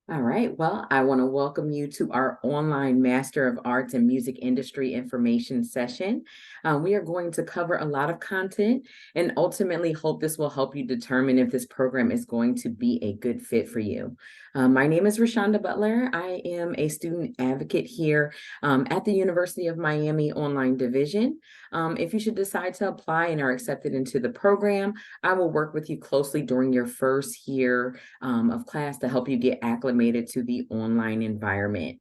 All right. Well, I want to welcome you to our online Master of Arts and Music Industry Information session. We are going to cover a lot of content and ultimately hope this will help you determine if this program is going to be a good fit for you. My name is Rashonda Butler. I am a student advocate here at the University of Miami Online Division. If you should decide to apply and are accepted into the program, I will work with you closely during your first year of class to help you get acclimated to the online environment.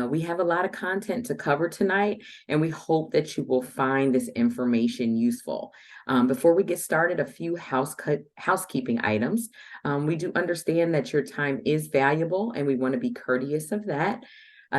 We have a lot of content to cover tonight, and we hope that you will find this information useful. Before we get started, a few housekeeping items. We do understand that your time is valuable, and we want to be courteous of that.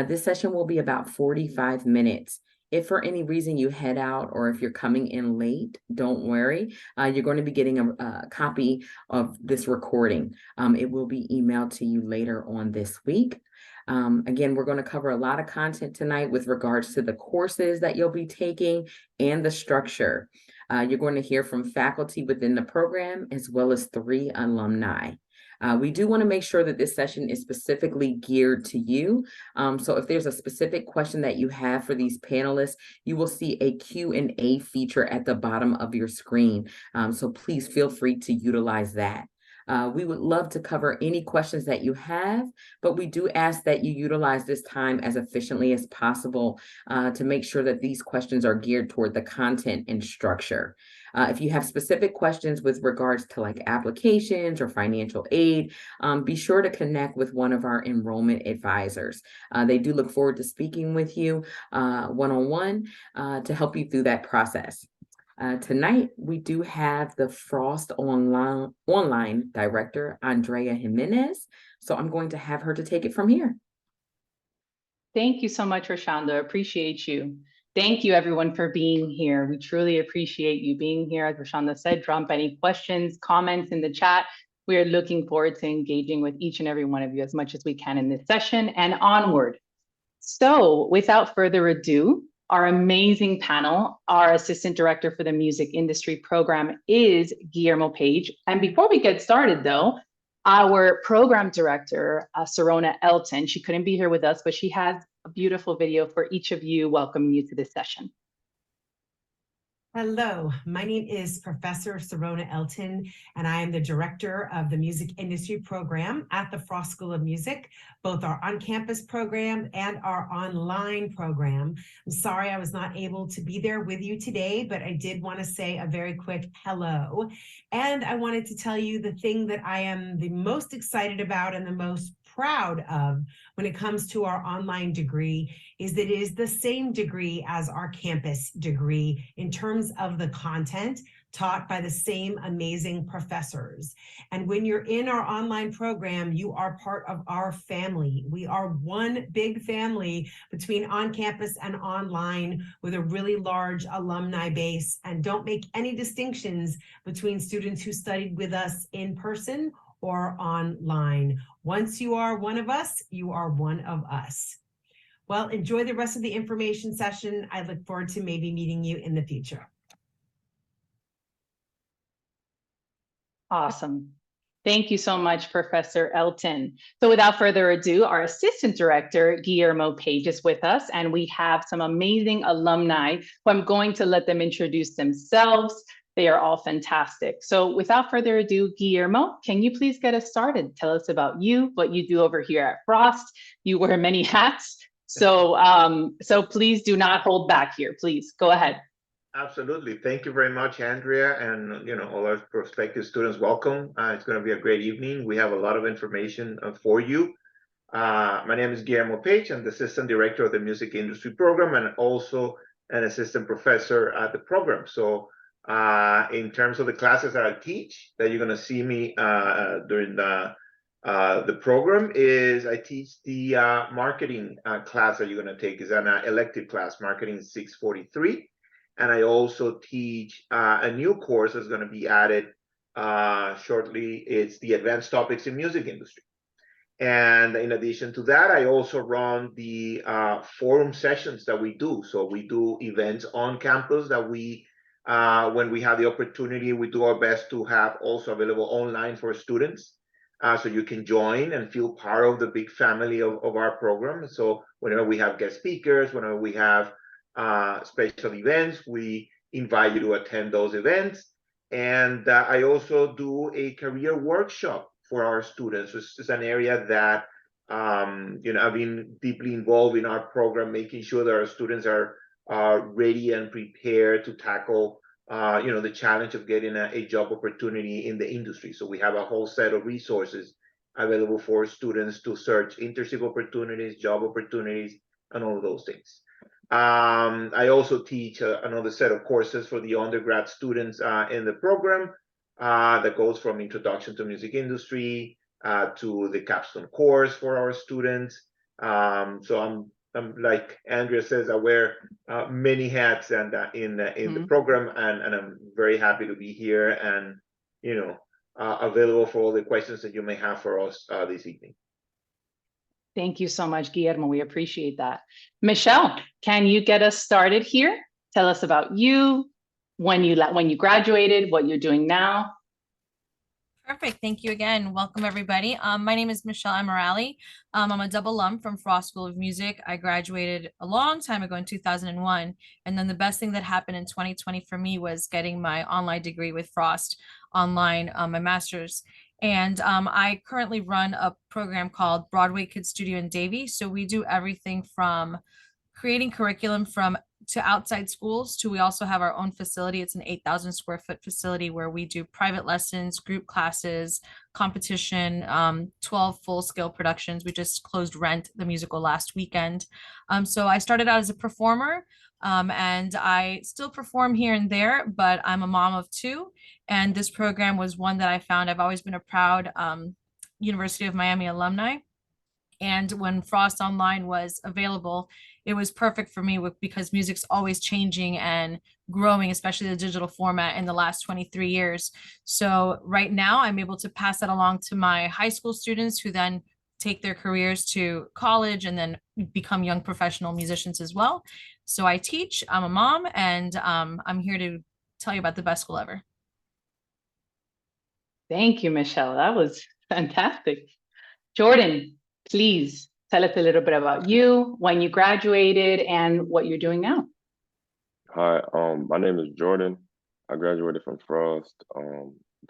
This session will be about 45 minutes. If for any reason you head out or if you're coming in late, don't worry. You're going to be getting a copy of this recording. It will be emailed to you later on this week. Again, we're going to cover a lot of content tonight with regards to the courses that you'll be taking and the structure. You're going to hear from faculty within the program as well as 3 alumni. We do want to make sure that this session is specifically geared to you. So if there's a specific question that you have for these panelists, you will see a Q&A feature at the bottom of your screen. So please feel free to utilize that. We would love to cover any questions that you have, but we do ask that you utilize this time as efficiently as possible to make sure that these questions are geared toward the content and structure. If you have specific questions with regards to like applications or financial aid, be sure to connect with one of our enrollment advisors. They do look forward to speaking with you one-on-one to help you through that process. Tonight, we do have the Frost Online Director, Andrea Jimenez. So I'm going to have her to take it from here. Thank you so much, Rashonda. Appreciate you. Thank you, everyone, for being here. We truly appreciate you being here. As Rashonda said, drop any questions, comments in the chat. We are looking forward to engaging with each and every one of you as much as we can in this session and onward. So without further ado, our amazing panel, our Assistant Director for the Music Industry Program is Guillermo Page. And before we get started, though, our Program Director, Serona Elton, she couldn't be here with us, but she has a beautiful video for each of you welcoming you to this session. Hello, my name is Professor Serona Elton, and I am the Director of the Music Industry Program at the Frost School of Music, both our on-campus program and our online program. I'm sorry I was not able to be there with you today, but I did want to say a very quick hello. And I wanted to tell you the thing that I am the most excited about and the most proud of when it comes to our online degree is that it is the same degree as our campus degree in terms of the content taught by the same amazing professors. And when you're in our online program, you are part of our family. We are one big family between on campus and online with a really large alumni base, and don't make any distinctions between students who studied with us in person or online. Once you are one of us, you are one of us. Well, enjoy the rest of the information session. I look forward to maybe meeting you in the future. Awesome. Thank you so much, Professor Elton. So without further ado, our Assistant Director, Guillermo Page, is with us, and we have some amazing alumni who I'm going to let them introduce themselves. They are all fantastic. So without further ado, Guillermo, can you please get us started? Tell us about you, what you do over here at Frost. You wear many hats. So, so please do not hold back here. Please go ahead. Absolutely. Thank you very much, Andrea, and all our prospective students. Welcome. It's going to be a great evening. We have a lot of information for you. My name is Guillermo Page. I'm the Assistant Director of the Music Industry Program and also an Assistant Professor at the program. So in terms of the classes that I teach, that you're going to see me during the program is I teach the marketing class that you're going to take. Is an elective class, Marketing 643. And I also teach a new course that's going to be added shortly. It's the Advanced Topics in Music Industry. And in addition to that, I also run the forum sessions that we do. So we do events on campus that we, when we have the opportunity, we do our best to have also available online for students. so you can join and feel part of the big family of our program. So whenever we have guest speakers, whenever we have special events, we invite you to attend those events. And I also do a career workshop for our students. It's an area that I've been deeply involved in our program, making sure that our students are ready and prepared to tackle the challenge of getting a job opportunity in the industry. So we have a whole set of resources available for students to search internship opportunities, job opportunities, and all of those things. I also teach another set of courses for the undergrad students in the program that goes from introduction to music industry to the capstone course for our students. So I'm like Andrea says, I wear many hats and in the program, and I'm very happy to be here and available for all the questions that you may have for us this evening. Thank you so much, Guillermo. We appreciate that. Michelle, can you get us started here? Tell us about you, when you graduated, what you're doing now. Perfect. Thank you again. Welcome, everybody. My name is Michelle Amorali. I'm a double alum from Frost School of Music. I graduated a long time ago in 2001. And then the best thing that happened in 2020 for me was getting my online degree with Frost online, my master's. And I currently run a program called Broadway Kids Studio in Davie. So we do everything from creating curriculum to outside schools to we also have our own facility. It's an 8,000 square foot facility where we do private lessons, group classes, competition, 12 full scale productions. We just closed Rent, the musical, last weekend. So I started out as a performer and I still perform here and there, but I'm a mom of two. And this program was one that I found. I've always been a proud University of Miami alumni. And when Frost Online was available, it was perfect for me because music's always changing and growing, especially the digital format in the last 23 years. So right now I'm able to pass that along to my high school students who then take their careers to college and then become young professional musicians as well. So I teach, I'm a mom, and I'm here to tell you about the best school ever. Thank you, Michelle. That was fantastic. Jordan, please tell us a little bit about you, when you graduated, and what you're doing now. Hi, my name is Jordan. I graduated from Frost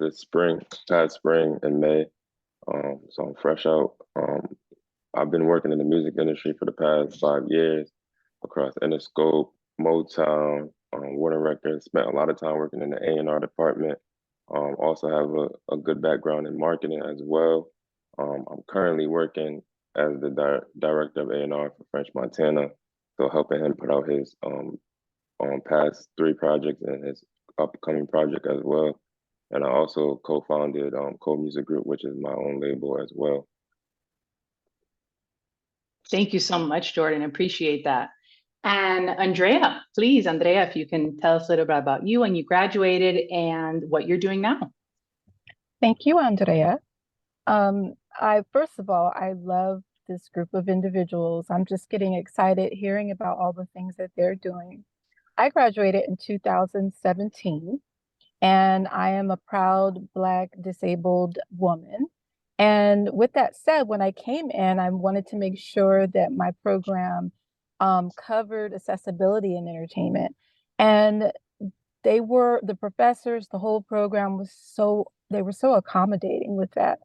this past spring in May. So I'm fresh out. I've been working in the music industry for the past 5 years across Interscope, Motown, Warner Records. Spent a lot of time working in the A&R department. Also have a good background in marketing as well. I'm currently working as the director of A&R for French Montana, so helping him put out his past 3 projects and his upcoming project as well. And I also co-founded Co-Music Group, which is my own label as well. Thank you so much, Jordan. Appreciate that. And Andrea, please, Andrea, if you can tell us a little bit about you, when you graduated, and what you're doing now. Thank you, Andrea. First of all, I love this group of individuals. I'm just getting excited hearing about all the things that they're doing. I graduated in 2017, and I am a proud Black disabled woman. And with that said, when I came in, I wanted to make sure that my program covered accessibility in entertainment. And the professors, the whole program they were so accommodating with that.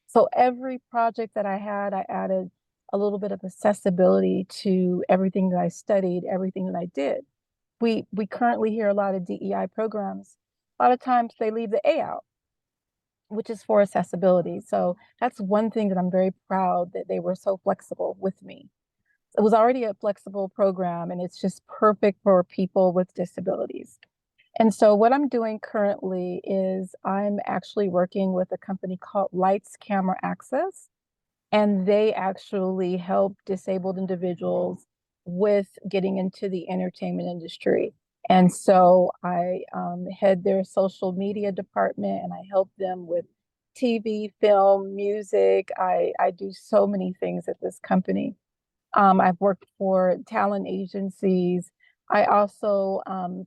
So every project that I had, I added a little bit of accessibility to everything that I studied, everything that I did. We currently hear a lot of DEI programs. A lot of times they leave the A out, which is for accessibility. So that's one thing that I'm very proud that they were so flexible with me. It was already a flexible program, and it's just perfect for people with disabilities. And so what I'm doing currently is I'm actually working with a company called Lights Camera Access, and they actually help disabled individuals with getting into the entertainment industry. And so I head their social media department, and I help them with TV, film, music. I do so many things at this company. I've worked for talent agencies. I also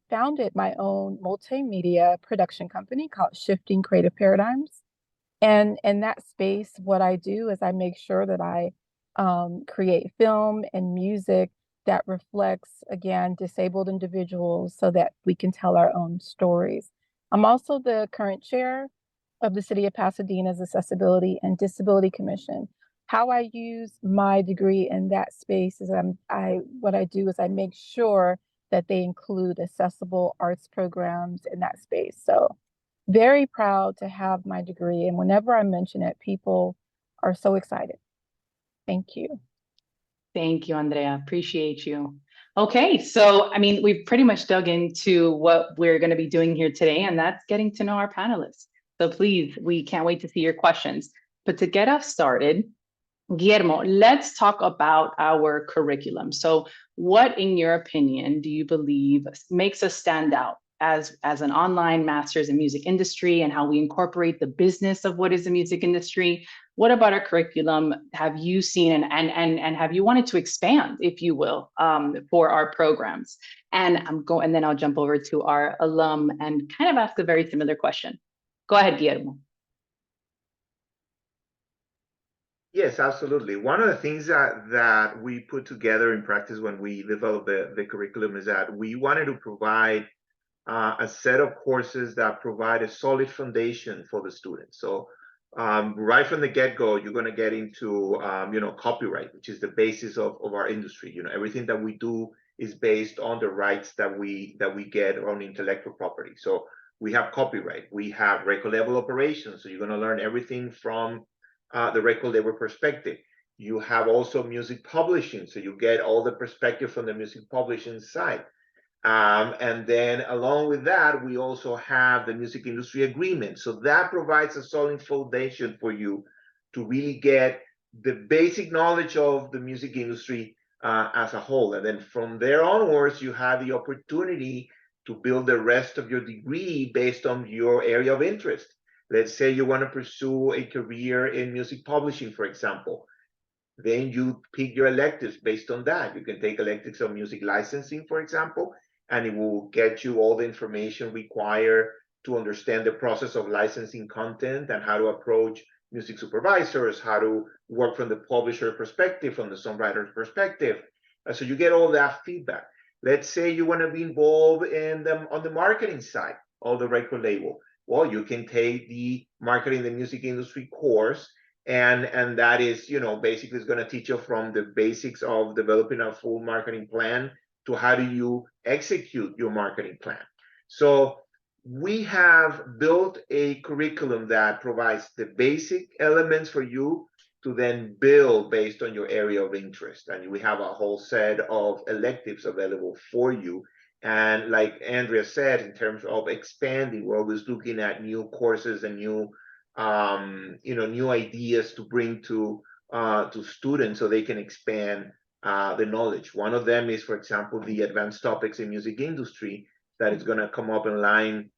founded my own multimedia production company called Shifting Creative Paradigms. And in that space, what I do is I make sure that I create film and music that reflects, again, disabled individuals so that we can tell our own stories. I'm also the current chair of the City of Pasadena's Accessibility and Disability Commission. How I use my degree in that space is what I do is I make sure that they include accessible arts programs in that space. So very proud to have my degree. And whenever I mention it, people are so excited. Thank you. Thank you, Andrea. Appreciate you. Okay, so I mean, we've pretty much dug into what we're going to be doing here today, and that's getting to know our panelists. So please, we can't wait to see your questions. But to get us started, Guillermo, let's talk about our curriculum. So what, in your opinion, do you believe makes us stand out as an online master's in music industry, and how we incorporate the business of what is the music industry? What about our curriculum have you seen and have you wanted to expand, if you will, for our programs? And then I'll jump over to our alum and kind of ask a very similar question. Go ahead, Guillermo. Yes, absolutely. One of the things that we put together in practice when we developed the curriculum is that we wanted to provide a set of courses that provide a solid foundation for the students. So right from the get-go, you're going to get into copyright, which is the basis of our industry. Everything that we do is based on the rights that we get on intellectual property. So we have copyright, we have record label operations. So you're going to learn everything from the record label perspective. You have also music publishing, so you get all the perspective from the music publishing side. And then along with that, we also have the music industry agreement. So that provides a solid foundation for you to really get the basic knowledge of the music industry as a whole. And then from there onwards, you have the opportunity to build the rest of your degree based on your area of interest. Let's say you want to pursue a career in music publishing, for example. Then you pick your electives based on that. You can take electives of music licensing, for example, and it will get you all the information required to understand the process of licensing content and how to approach music supervisors, how to work from the publisher perspective, from the songwriter's perspective. So you get all that feedback. Let's say you want to be involved on the marketing side of the record label. Well, you can take the marketing the music industry course, and that is, basically is going to teach you from the basics of developing a full marketing plan to how do you execute your marketing plan. So we have built a curriculum that provides the basic elements for you to then build based on your area of interest. And we have a whole set of electives available for you. And like Andrea said, in terms of expanding, we're always looking at new courses and new ideas to bring to students so they can expand the knowledge. One of them is, for example, the advanced topics in music industry that is going to come up in line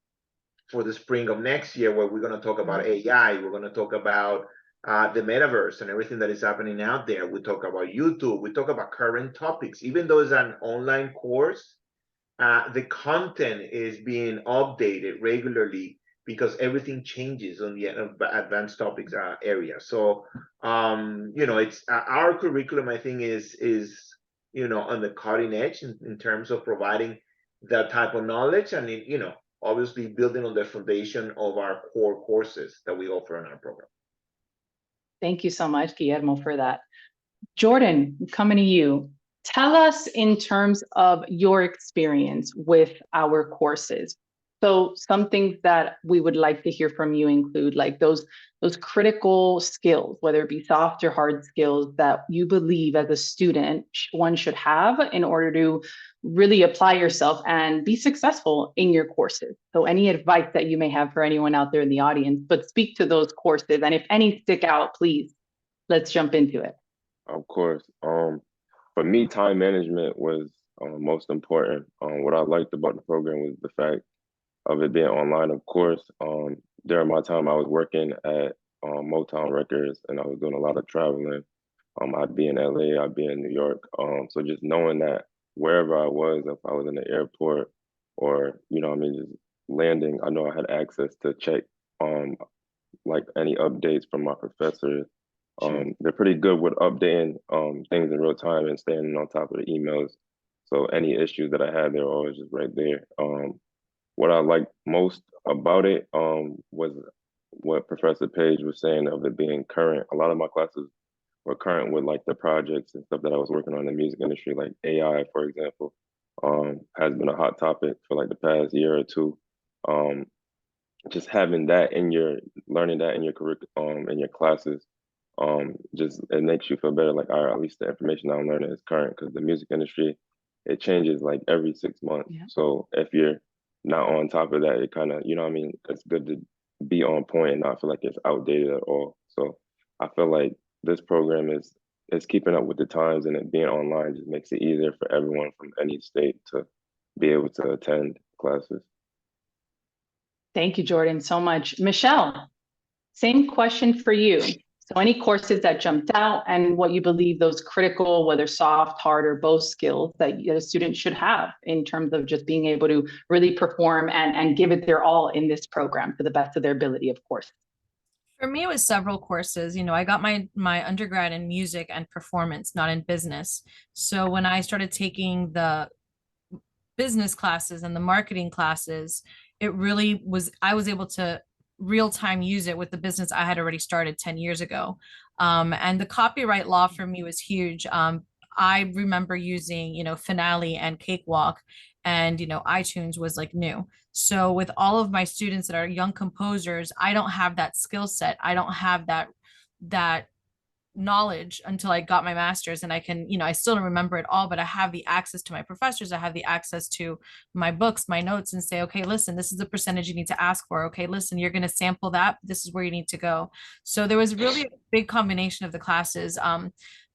for the spring of next year, where we're going to talk about AI. We're going to talk about the metaverse and everything that is happening out there. We talk about YouTube. We talk about current topics. Even though it's an online course, the content is being updated regularly because everything changes on the advanced topics area. So, it's our curriculum, I think, is on the cutting edge in terms of providing that type of knowledge, and obviously building on the foundation of our core courses that we offer in our program. Thank you so much, Guillermo, for that. Jordan, coming to you. Tell us in terms of your experience with our courses. So some things that we would like to hear from you include like those critical skills, whether it be soft or hard skills that you believe as a student one should have in order to really apply yourself and be successful in your courses. So any advice that you may have for anyone out there in the audience, but speak to those courses. And if any stick out, please, let's jump into it. Of course. For me, time management was most important. What I liked about the program was the fact of it being online, of course. During my time, I was working at Motown Records, and I was doing a lot of traveling. I'd be in LA, I'd be in New York. So just knowing that wherever I was, if I was in the airport or, just landing, I know I had access to check like any updates from my professors. They're pretty good with updating things in real time and staying on top of the emails. So any issues that I had, they're always just right there. What I liked most about it was what Professor Page was saying of it being current. A lot of my classes were current with like the projects and stuff that I was working on in the music industry, like AI, for example, has been a hot topic for like the past year or two. Um, just having that in your learning that in your curriculum in your classes, just it makes you feel better. Like, all right, at least the information I'm learning is current, because the music industry, it changes like every 6 months. Yeah. So if you're not on top of that, it kind of, you know what I mean, it's good to be on point and not feel like it's outdated at all. So I feel like this program is keeping up with the times, and it being online just makes it easier for everyone from any state to be able to attend classes. Thank you, Jordan, so much. Michelle, same question for you. So any courses that jumped out and what you believe those critical, whether soft, hard, or both skills that a student should have in terms of just being able to really perform and give it their all in this program to the best of their ability, of course. For me, it was several courses. I got my undergrad in music and performance, not in business. So when I started taking the business classes and the marketing classes, it really was, I was able to real time use it with the business I had already started 10 years ago. And the copyright law for me was huge. I remember using, Finale and Cakewalk, and, iTunes was like new. So with all of my students that are young composers, I don't have that skill set. I don't have that knowledge until I got my master's, and I can, I still don't remember it all, but I have the access to my professors. I have the access to my books, my notes, and say, okay, listen, this is the percentage you need to ask for. Okay, listen, you're going to sample that. This is where you need to go. So there was really a big combination of the classes,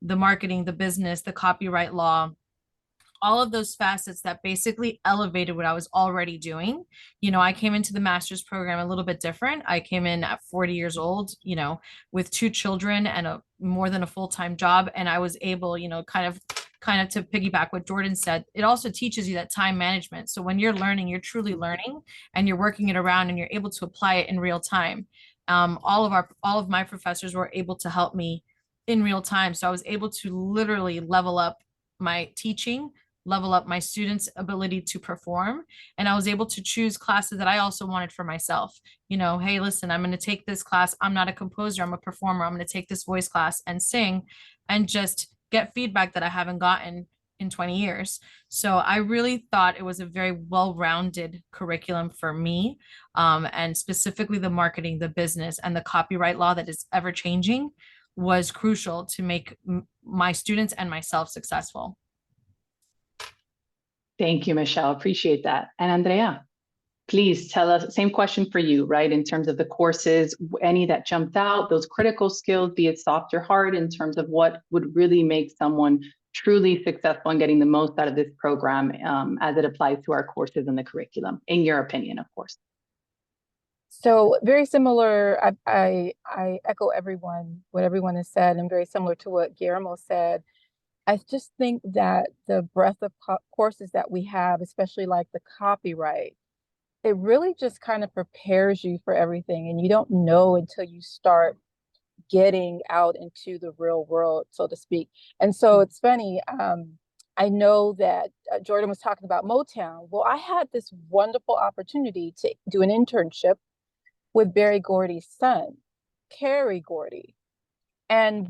the marketing, the business, the copyright law, all of those facets that basically elevated what I was already doing. I came into the master's program a little bit different. I came in at 40 years old, with 2 children and more than a full-time job. And I was able, kind of to piggyback what Jordan said, it also teaches you that time management. So when you're learning, you're truly learning, and you're working it around, and you're able to apply it in real time. All of my professors were able to help me in real time. So I was able to literally level up my teaching, level up my students' ability to perform. And I was able to choose classes that I also wanted for myself. Hey, listen, I'm going to take this class. I'm not a composer, I'm a performer. I'm going to take this voice class and sing and just get feedback that I haven't gotten in 20 years. So I really thought it was a very well-rounded curriculum for me. And specifically the marketing, the business, and the copyright law that is ever changing was crucial to make my students and myself successful. Thank you, Michelle. Appreciate that. And Andrea, please tell us, same question for you, right? In terms of the courses, any that jumped out, those critical skills, be it soft or hard, in terms of what would really make someone truly successful in getting the most out of this program as it applies to our courses and the curriculum, in your opinion, of course. So very similar. I echo what everyone has said, and very similar to what Guillermo said. I just think that the breadth of courses that we have, especially like the copyright, it really just kind of prepares you for everything. And you don't know until you start getting out into the real world, so to speak. And so it's funny. I know that Jordan was talking about Motown. Well, I had this wonderful opportunity to do an internship with Berry Gordy's son, Kerry Gordy. And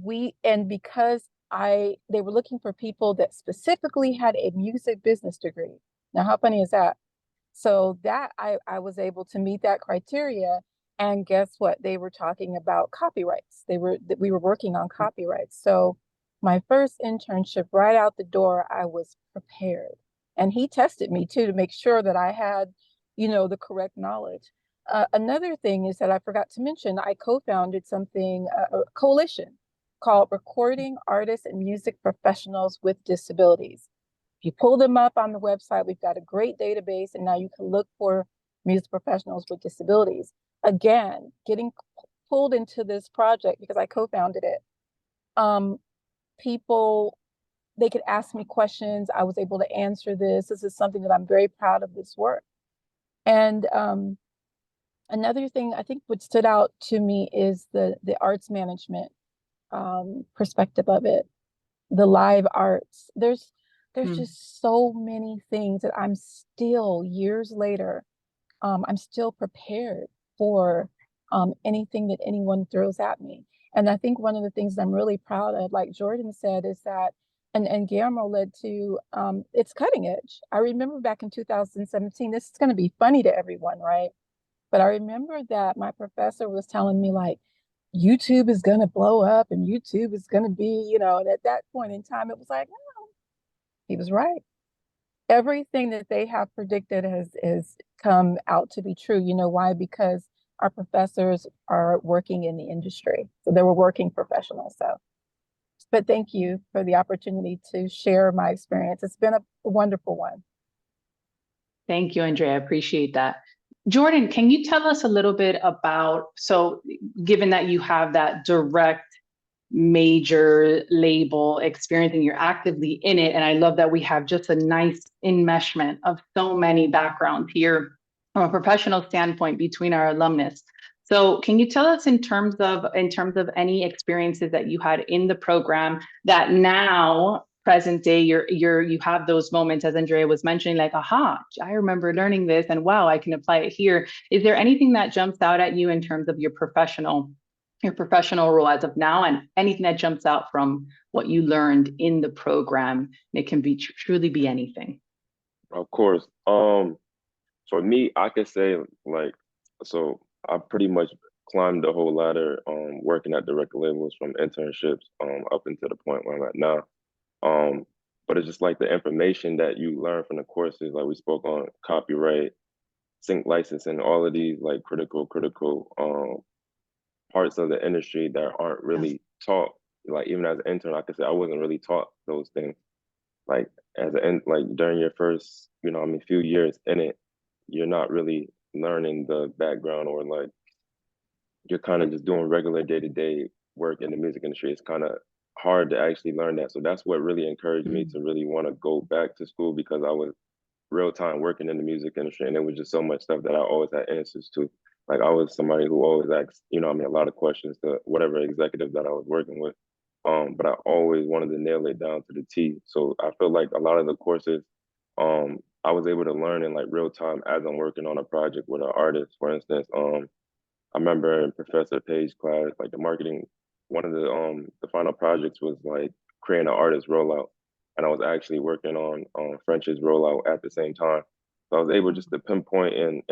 because they were looking for people that specifically had a music business degree. Now, how funny is that? So that I was able to meet that criteria. And guess what? They were talking about copyrights. We were working on copyrights. So my first internship, right out the door, I was prepared. And he tested me too to make sure that I had, the correct knowledge. Another thing is that I forgot to mention, I co-founded a coalition called Recording Artists and Music Professionals with Disabilities. If you pull them up on the website, we've got a great database, and now you can look for music professionals with disabilities. Again, getting pulled into this project because I co-founded it. People, they could ask me questions. I was able to answer this. This is something that I'm very proud of, this work. And Another thing I think what stood out to me is the arts management perspective of it, the live arts. There's Hmm. just so many things that I'm still years later, I'm still prepared for anything that anyone throws at me. And I think one of the things I'm really proud of, like Jordan said, is that, and Guillermo led to, it's cutting edge. I remember back in 2017, this is going to be funny to everyone, right? But I remember that my professor was telling me like, YouTube is going to blow up and YouTube is going to be, and at that point in time, it was like, no, he was right. Everything that they have predicted has come out to be true. You know why? Because our professors are working in the industry. So they were working professionals. So, but thank you for the opportunity to share my experience. It's been a wonderful one. Thank you, Andrea. I appreciate that. Jordan, can you tell us a little bit about, so given that you have that direct major label experience and you're actively in it, and I love that we have just a nice enmeshment of so many backgrounds here from a professional standpoint between our alumnus. So can you tell us in terms of any experiences that you had in the program that now present day you have those moments, as Andrea was mentioning, like, aha, I remember learning this and wow, I can apply it here. Is there anything that jumps out at you in terms of your professional role as of now, and anything that jumps out from what you learned in the program? It can be truly be anything. Of course. For me, I could say like, so I pretty much climbed the whole ladder, working at the record labels from internships, up into the point where I'm at now. But it's just like the information that you learn from the courses, like we spoke on copyright, sync licensing, all of these like critical parts of the industry that aren't really taught. Like even as an intern, I could say I wasn't really taught those things. Like like during your first, few years in it, you're not really learning the background, or like you're kind of just doing regular day-to-day work in the music industry. It's kind of hard to actually learn that. So that's what really encouraged me to really want to go back to school, because I was real time working in the music industry, and it was just so much stuff that I always had answers to. Like I was somebody who always asked, a lot of questions to whatever executive that I was working with. But I always wanted to nail it down to the T. So I feel like a lot of the courses, I was able to learn in like real time as I'm working on a project with an artist. For instance, I remember in Professor Page class, like the marketing, one of the final projects was like creating an artist rollout, and I was actually working on French's rollout at the same time. So I was able just to pinpoint and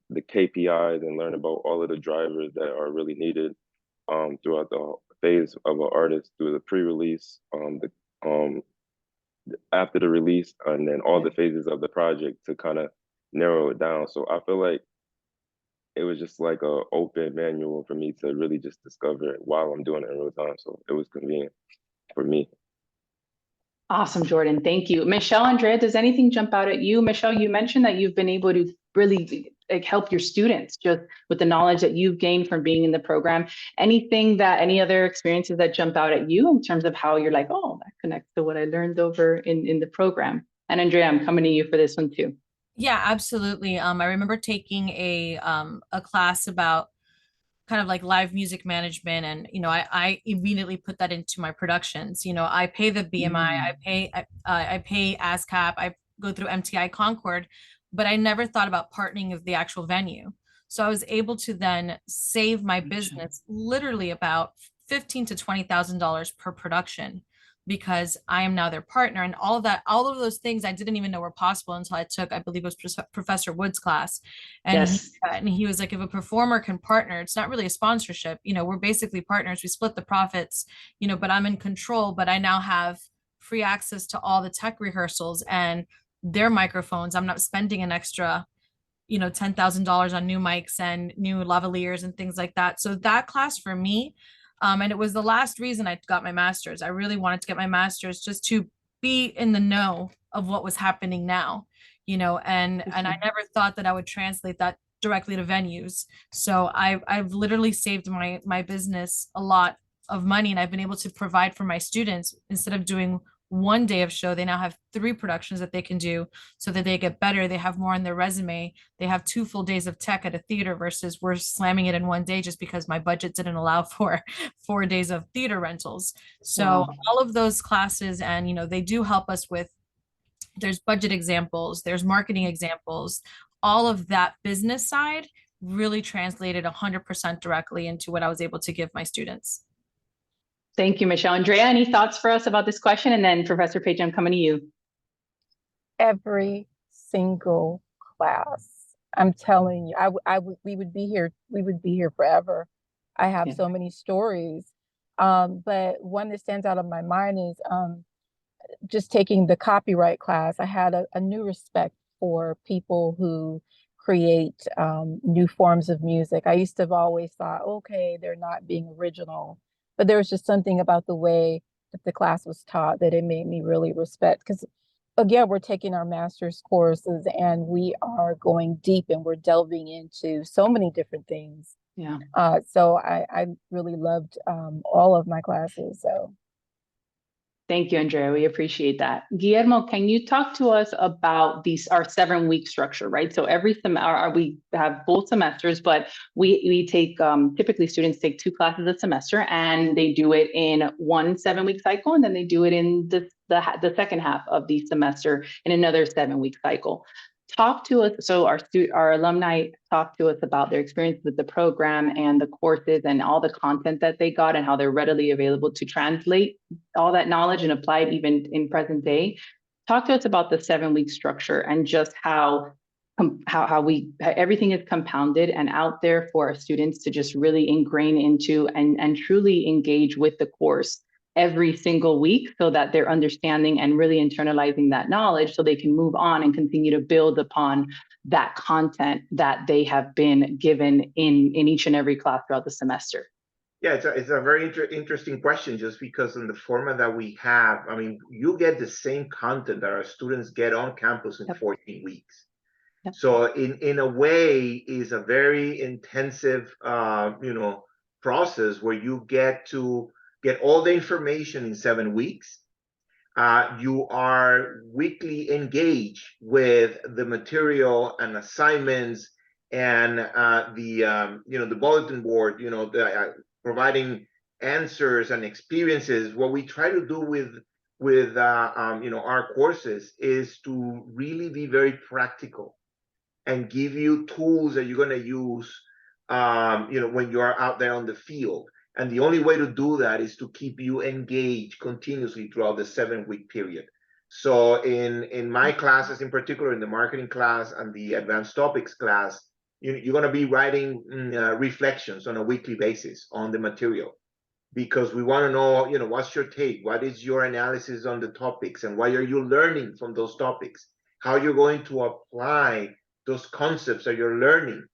the KPIs, and learn about all of the drivers that are really needed throughout the phase of an artist, through the pre-release, the after the release, and then all the phases of the project to kind of narrow it down. So I feel like it was just like a open manual for me to really just discover it while I'm doing it in real time. So it was convenient for me. Awesome, Jordan. Thank you. Michelle, Andrea, does anything jump out at you? Michelle, you mentioned that you've been able to really like help your students just with the knowledge that you've gained from being in the program. Any other experiences that jump out at you in terms of how you're like, oh, that connects to what I learned over in the program? And Andrea, I'm coming to you for this one too. Yeah, absolutely. I remember taking a class about kind of like live music management, and I immediately put that into my productions. I pay the BMI, I pay ASCAP, I go through MTI Concord, but I never thought about partnering with the actual venue. So I was able to then save my business literally about $15,000 to $20,000 per production, because I am now their partner. And all of that, all of those things I didn't even know were possible until I took, I believe it was Professor Wood's class. And Yes. he was like, if a performer can partner, it's not really a sponsorship. We're basically partners. We split the profits, but I'm in control, but I now have free access to all the tech rehearsals and their microphones. I'm not spending an extra, $10,000 on new mics and new lavaliers and things like that. So that class for me, and it was the last reason I got my master's. I really wanted to get my master's just to be in the know of what was happening now, and I never thought that I would translate that directly to venues. So I've literally saved my business a lot of money, and I've been able to provide for my students instead of doing one day of show, they now have 3 productions that they can do so that they get better. They have more on their resume. They have 2 full days of tech at a theater versus we're slamming it in one day just because my budget didn't allow for 4 days of theater rentals. So Wow. all of those classes, and they do help us with, there's budget examples, there's marketing examples, all of that business side really translated 100% directly into what I was able to give my students. Thank you, Michelle. Andrea, any thoughts for us about this question? And then Professor Page, I'm coming to you. Every single class. I'm telling you, we would be here forever. I have so many stories. But one that stands out of my mind is just taking the copyright class. I had a new respect for people who create new forms of music. I used to have always thought, okay, they're not being original, but there was just something about the way that the class was taught that it made me really respect. Because again, we're taking our master's courses and we are going deep and we're delving into so many different things. Yeah. So I really loved all of my classes. So. Thank you, Andrea. We appreciate that. Guillermo, can you talk to us about our 7-week structure, right? So every semester, we have both semesters, but we take, typically students take 2 classes a semester and they do it in one 7-week cycle, and then they do it in the second half of the semester in another 7-week cycle. Talk to us, so our alumni talk to us about their experience with the program and the courses and all the content that they got and how they're readily available to translate all that knowledge and apply it even in present day. Talk to us about the 7-week structure and just how everything is compounded and out there for our students to just really ingrain into and truly engage with the course every single week, so that they're understanding and really internalizing that knowledge so they can move on and continue to build upon that content that they have been given in each and every class throughout the semester. Yeah, it's a very interesting question, just because in the format that we have, I mean, you get the same content that our students get on campus in 14 weeks. Yep. So in a way, is a very intensive, process where you get to get all the information in 7 weeks. You are weekly engaged with the material and assignments and the bulletin board, providing answers and experiences. What we try to do with our courses is to really be very practical and give you tools that you're going to use when you are out there on the field. And the only way to do that is to keep you engaged continuously throughout the 7-week period. So in my classes, in particular, in the marketing class and the advanced topics class, you're going to be writing reflections on a weekly basis on the material, because we want to know, what's your take? What is your analysis on the topics? And what are you learning from those topics? How you're going to apply those concepts that you're learning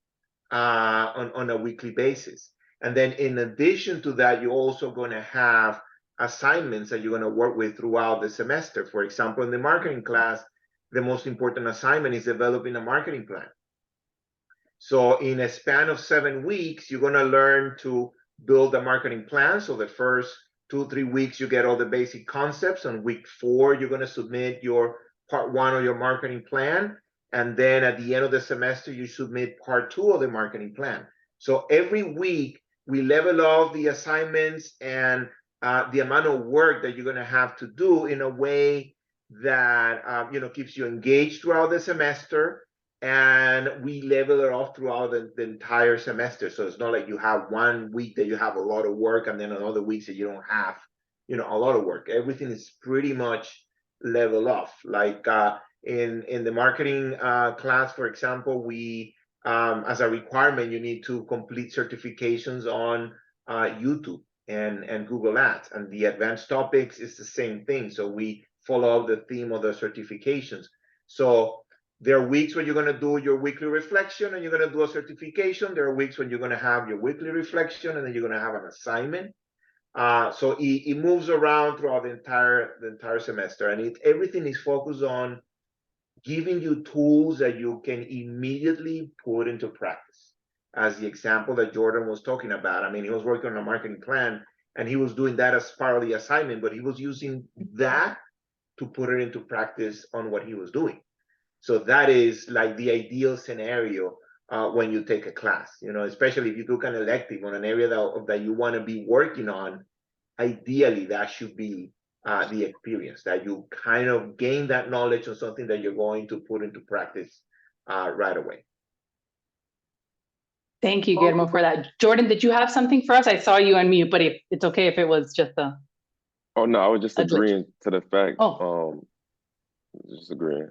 on a weekly basis. And then in addition to that, you're also going to have assignments that you're going to work with throughout the semester. For example, in the marketing class, the most important assignment is developing a marketing plan. So in a span of 7 weeks, you're going to learn to build a marketing plan. So the first 2-3 weeks, you get all the basic concepts. On week 4, you're going to submit your part 1 of your marketing plan. And then at the end of the semester, you submit part 2 of the marketing plan. So every week, we level off the assignments and the amount of work that you're going to have to do in a way that keeps you engaged throughout the semester. And we level it off throughout the entire semester. So it's not like you have 1 week that you have a lot of work and then another weeks that you don't have a lot of work. Everything is pretty much level off. Like in the marketing class, for example, we as a requirement, you need to complete certifications on YouTube and Google Ads. And the advanced topics is the same thing. So we follow the theme of the certifications. So there are weeks when you're going to do your weekly reflection and you're going to do a certification. There are weeks when you're going to have your weekly reflection and then you're going to have an assignment. So it moves around throughout the entire semester, and everything is focused on giving you tools that you can immediately put into practice. As the example that Jordan was talking about, I mean, he was working on a marketing plan and he was doing that as part of the assignment, but he was using that to put it into practice on what he was doing. So that is like the ideal scenario when you take a class, especially if you took an elective on an area that you want to be working on. Ideally, that should be the experience, that you kind of gain that knowledge on something that you're going to put into practice right away. Thank you, Guillermo, for that. Jordan, did you have something for us? I saw you unmute, but if it's okay if it was just a... Oh, no, I was just agreeing to the fact. Oh. Just agreeing.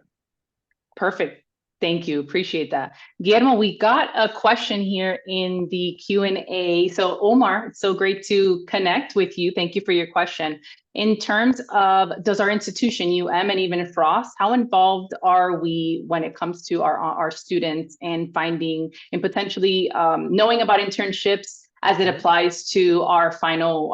Perfect. Thank you. Appreciate that. Guillermo, we got a question here in the Q&A. So Omar, it's so great to connect with you. Thank you for your question. In terms of, does our institution, UM and even Frost, how involved are we when it comes to our students and finding and potentially knowing about internships as it applies to our final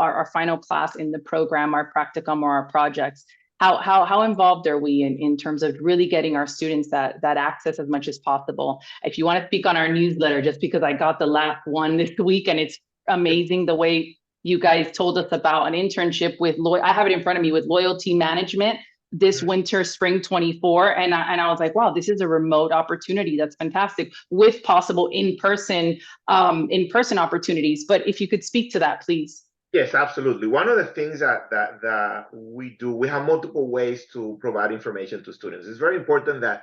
class in the program, our practicum or our projects? How involved are we in terms of really getting our students that access as much as possible? If you want to speak on our newsletter, just because I got the last one this week and it's amazing the way you guys told us about an internship with, I have it in front of me, with loyalty management this winter, spring 24. And I was like, wow, this is a remote opportunity. That's fantastic, with possible in-person opportunities. But if you could speak to that, please. Yes, absolutely. One of the things that we do, we have multiple ways to provide information to students. It's very important that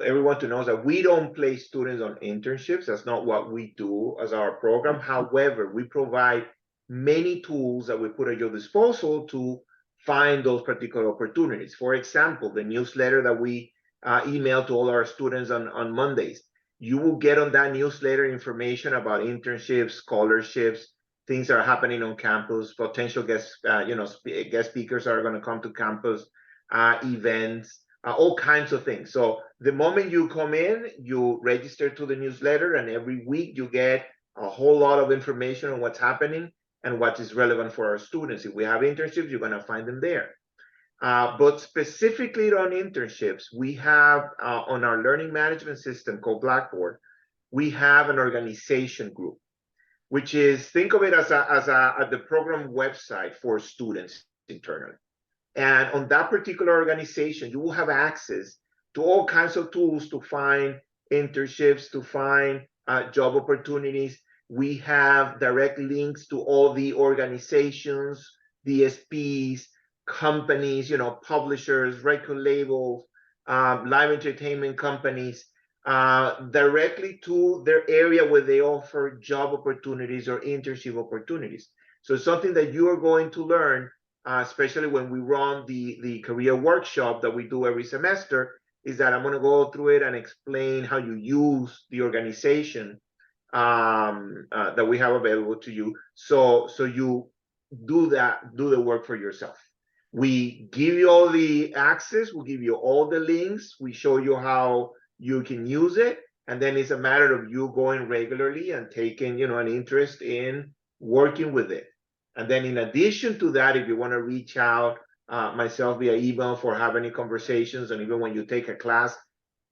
everyone to know that we don't place students on internships. That's not what we do as our program. However, we provide many tools that we put at your disposal to find those particular opportunities. For example, the newsletter that we email to all our students on Mondays. You will get on that newsletter information about internships, scholarships, things that are happening on campus, potential guest speakers are going to come to campus, events, all kinds of things. So the moment you come in, you register to the newsletter, and every week you get a whole lot of information on what's happening and what is relevant for our students. If we have internships, you're going to find them there. But specifically on internships, we have on our learning management system called Blackboard, we have an organization group, which is, think of it as the program website for students internally. And on that particular organization, you will have access to all kinds of tools to find internships, to find job opportunities. We have direct links to all the organizations, DSPs, companies, publishers, record labels, live entertainment companies, directly to their area where they offer job opportunities or internship opportunities. So it's something that you are going to learn, especially when we run the career workshop that we do every semester, is that I'm going to go through it and explain how you use the organization that we have available to you. So you do the work for yourself. We give you all the access, we give you all the links, we show you how you can use it, and then it's a matter of you going regularly and taking an interest in working with it. And then in addition to that, if you want to reach out myself via email for have any conversations, and even when you take a class,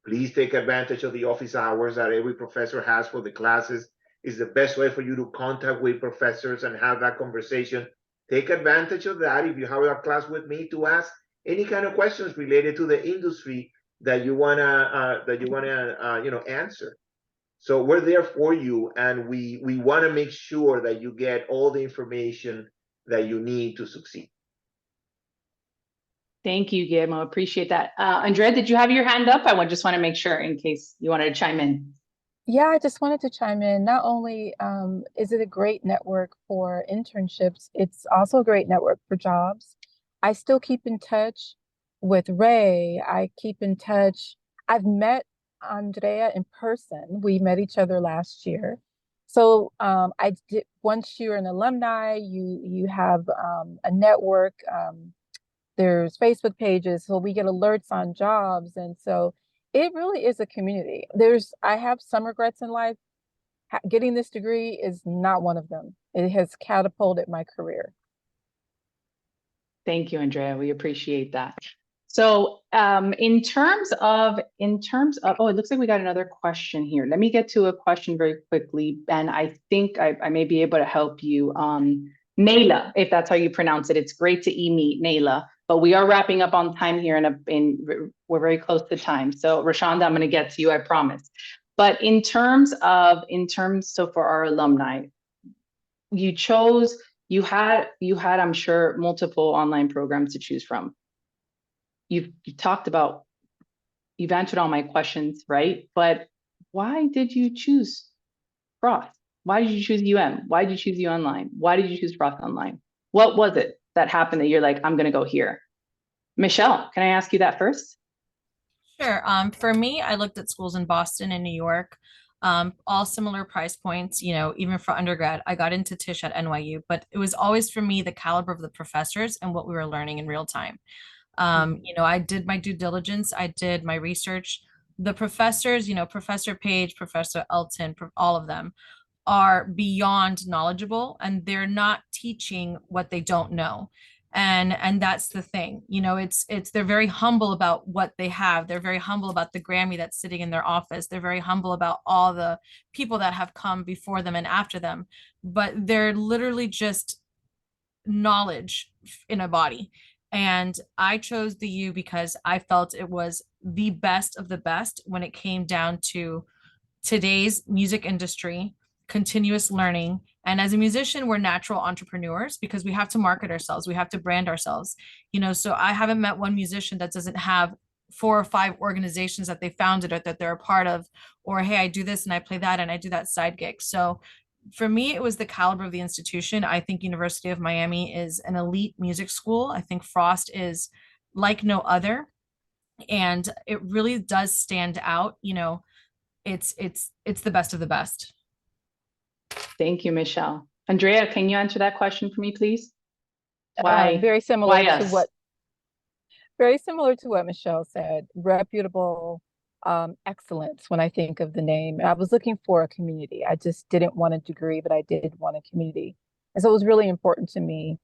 please take advantage of the office hours that every professor has for the classes. It's the best way for you to contact with professors and have that conversation. Take advantage of that if you have a class with me, to ask any kind of questions related to the industry that you wanna answer. So we're there for you, and we want to make sure that you get all the information that you need to succeed. Thank you, Guillermo. Appreciate that. Andrea, did you have your hand up? I just want to make sure in case you wanted to chime in. Yeah, I just wanted to chime in. Not only is it a great network for internships, it's also a great network for jobs. I still keep in touch with Ray. I keep in touch. I've met Andrea in person. We met each other last year. So I did. Once you're an alumni, you have a network. There's Facebook pages, so we get alerts on jobs, and so it really is a community. I have some regrets in life. Getting this degree is not one of them. It has catapulted my career. Thank you, Andrea. We appreciate that. So in terms of, oh, it looks like we got another question here. Let me get to a question very quickly, and I think I may be able to help you. Nayla, if that's how you pronounce it. It's great to meet Nayla. but we are wrapping up on time here, and we're very close to time. So Rashonda, I'm going to get to you, I promise. But in terms, so for our alumni, you had, I'm sure, multiple online programs to choose from. You've answered all my questions, right? But why did you choose Frost? Why did you choose UM? Why did you choose UOnline? Why did you choose Frost Online? What was it that happened that you're like, I'm going to go here? Michelle, can I ask you that first? Sure. For me, I looked at schools in Boston and New York, all similar price points, you know, even for undergrad. I got into Tisch at NYU, but it was always for me the caliber of the professors and what we were learning in real time. You know, I did my due diligence, I did my research. The professors, you know, Professor Page, Professor Elton, all of them are beyond knowledgeable, and they're not teaching what they don't know. And that's the thing, you know, it's they're very humble about what they have. They're very humble about the Grammy that's sitting in their office. They're very humble about all the people that have come before them and after them, but they're literally just knowledge in a body. And I chose the U because I felt it was the best of the best when it came down to today's music industry, continuous learning. And as a musician, we're natural entrepreneurs because we have to market ourselves, we have to brand ourselves, you know. So I haven't met one musician that doesn't have 4 or 5 organizations that they founded or that they're a part of, or hey, I do this and I play that and I do that side gig. So for me, it was the caliber of the institution. I think University of Miami is an elite music school. I think Frost is like no other. And it really does stand out, you know, it's the best of the best. Thank you, Michelle. Andrea, can you answer that question for me, please? Why? Very similar Why to us? what Michelle said. Reputable, excellence. When I think of the name, I was looking for a community. I just didn't want a degree, but I did want a community, and so it was really important to me.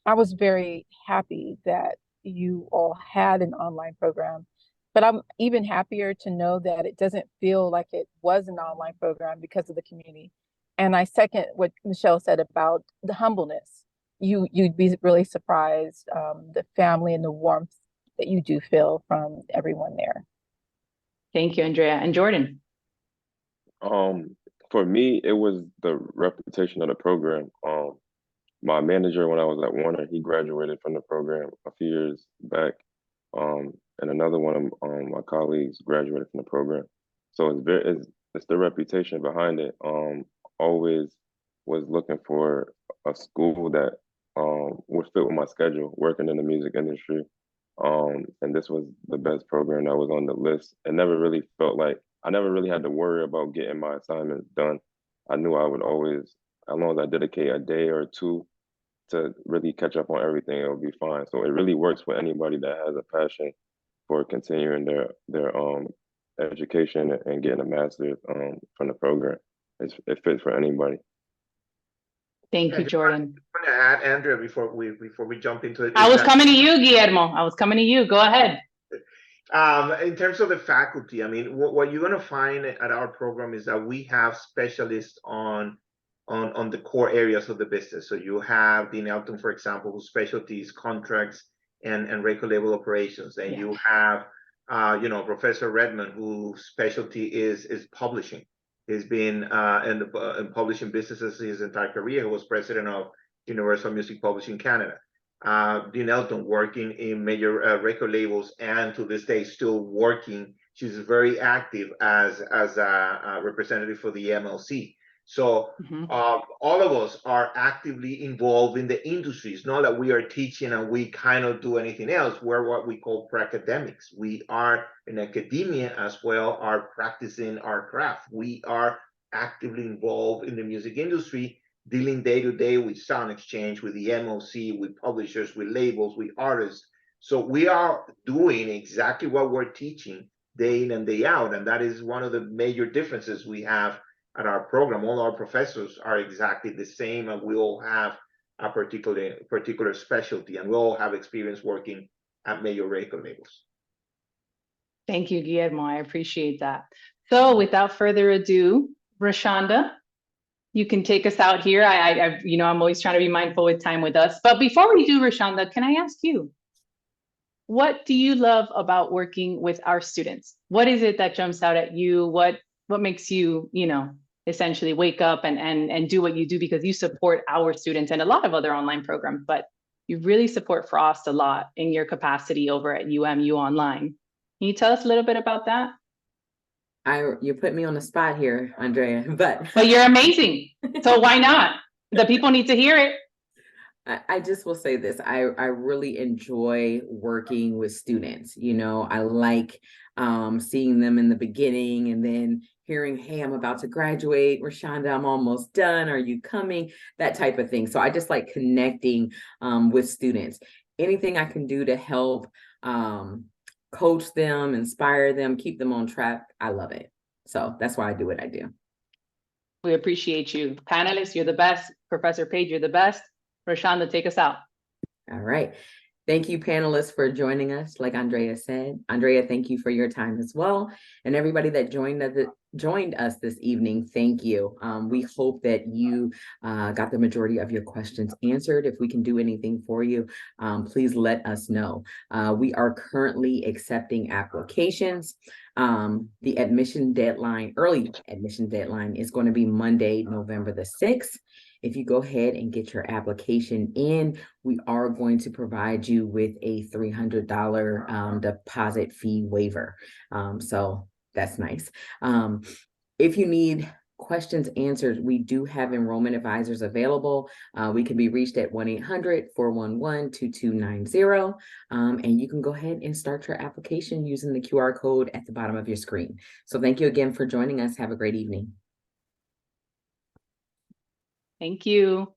I was very happy that you all had an online program, but I'm even happier to know that it doesn't feel like it was an online program because of the community. And I second what Michelle said about the humbleness. You'd be really surprised, the family and the warmth that you do feel from everyone there. Thank you, Andrea. And Jordan? For me, it was the reputation of the program. My manager when I was at Warner, he graduated from the program a few years back. And another one of my colleagues graduated from the program. So it's the reputation behind it. Always was looking for a school that would fit with my schedule, working in the music industry. And this was the best program that was on the list. It never really felt like I never really had to worry about getting my assignments done. I knew I would always, as long as I dedicate a day or two to really catch up on everything, it'll be fine. So it really works for anybody that has a passion for continuing their education and getting a master's from the program. It fits for anybody. Thank you, Jordan. I'm going to add, Andrea, before we jump into it. I was coming to you, Guillermo. I was coming to you. Go ahead. In terms of the faculty, I mean, what you're going to find at our program is that we have specialists on the core areas of the business. So you have Dean Elton, for example, whose specialty is contracts and record label operations. And you have, Professor Redmond, whose specialty is publishing. He's been in publishing businesses his entire career. He was president of Universal Music Publishing Canada. Dean Elton working in major record labels, and to this day still working. She's very active as a representative for the MLC. So all of us are actively involved in the industry. It's not that we are teaching and we kind of do anything else. We're what we call pre-academics. We are in academia as well, are practicing our craft. We are actively involved in the music industry, dealing day to day with sound exchange, with the MOC, with publishers, with labels, with artists. So we are doing exactly what we're teaching day in and day out. And that is one of the major differences we have at our program. All our professors are exactly the same, and we all have a particular specialty, and we all have experience working at major record labels. Thank you, Guillermo. I appreciate that. So without further ado, Rashonda, you can take us out here. I'm always trying to be mindful with time with us. But before we do, Rashonda, can I ask you, what do you love about working with our students? What is it that jumps out at you? What makes you, essentially wake up and do what you do, because you support our students and a lot of other online programs, but you really support Frost a lot in your capacity over at UOnline. Can you tell us a little bit about that? You put me on the spot here, Andrea, but you're amazing. So why not? The people need to hear it. I just will say this. I really enjoy working with students. I like seeing them in the beginning and then hearing, hey, I'm about to graduate. Rashonda, I'm almost done. Are you coming? That type of thing. So I just like connecting with students. Anything I can do to help coach them, inspire them, keep them on track, I love it. So that's why I do what I do. We appreciate you. Panelists, you're the best. Professor Page, you're the best. Rashonda, take us out. All right. Thank you, panelists, for joining us. Like Andrea said, Andrea, thank you for your time as well. And everybody that joined us this evening, thank you. We hope that you got the majority of your questions answered. If we can do anything for you, please let us know. We are currently accepting applications. The early admission deadline is going to be Monday, November the 6th. If you go ahead and get your application in, we are going to provide you with a $300 deposit fee waiver. So that's nice. If you need questions answered, we do have enrollment advisors available. We can be reached at 1-800-411-2290. And you can go ahead and start your application using the QR code at the bottom of your screen. So thank you again for joining us. Have a great evening. Thank you.